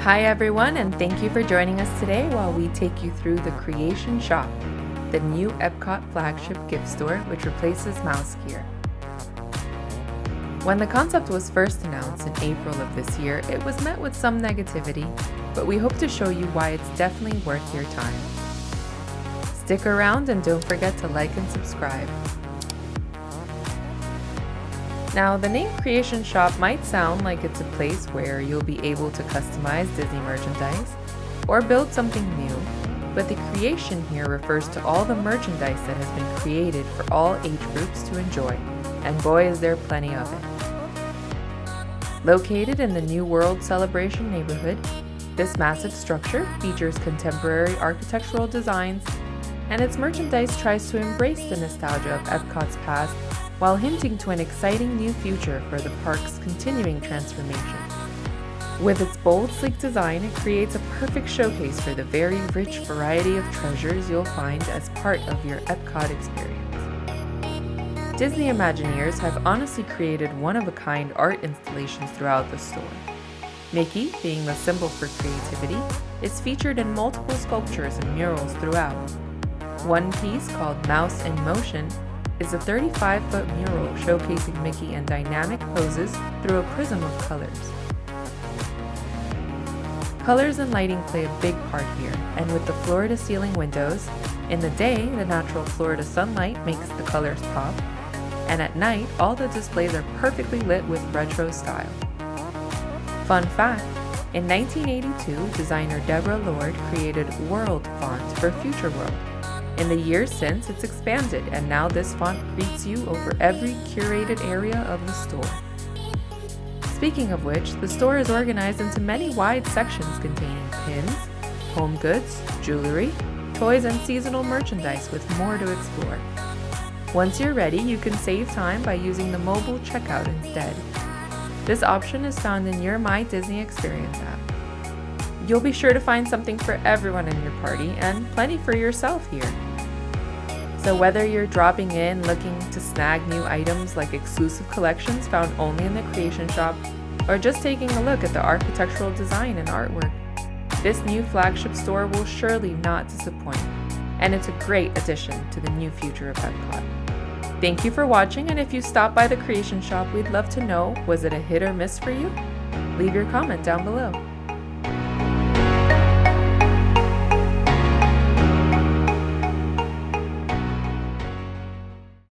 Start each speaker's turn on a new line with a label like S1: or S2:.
S1: Hi everyone, and thank you for joining us today while we take you through the Creation Shop, the new EPCOT flagship gift store which replaces Mouse Gear. When the concept was first announced in April of this year, it was met with some negativity, but we hope to show you why it's definitely worth your time. Stick around and don't forget to like and subscribe. Now, the name Creation Shop might sound like it's a place where you'll be able to customize Disney merchandise or build something new, but the creation here refers to all the merchandise that has been created for all age groups to enjoy, and boy is there plenty of it. Located in the New World Celebration neighborhood, this massive structure features contemporary architectural designs, and its merchandise tries to embrace the nostalgia of EPCOT's past while hinting to an exciting new future for the park's continuing transformation. With its bold, sleek design, it creates a perfect showcase for the very rich variety of treasures you'll find as part of your EPCOT experience. Disney Imagineers have honestly created one-of-a-kind art installations throughout the store. Mickey, being the symbol for creativity, is featured in multiple sculptures and murals throughout. One piece, called Mouse in Motion, is a 35-foot mural showcasing Mickey in dynamic poses through a prism of colors. Colors and lighting play a big part here, and with the floor-to-ceiling windows, in the day the natural Florida sunlight makes the colors pop, and at night all the displays are perfectly lit with retro style. Fun fact, in 1982 designer Deborah Lord created World font for Future World. In the years since, it's expanded, and now this font greets you over every curated area of the store. Speaking of which, the store is organized into many wide sections containing pins, home goods, jewelry, toys, and seasonal merchandise with more to explore. Once you're ready, you can save time by using the mobile checkout instead. This option is found in your My Disney Experience app. You'll be sure to find something for everyone in your party and plenty for yourself here. So whether you're dropping in looking to snag new items like exclusive collections found only in the Creation Shop, or just taking a look at the architectural design and artwork, this new flagship store will surely not disappoint, and it's a great addition to the new future of EPCOT. Thank you for watching, and if you stopped by the Creation Shop, we'd love to know, was it a hit or miss for you? Leave your comment down below.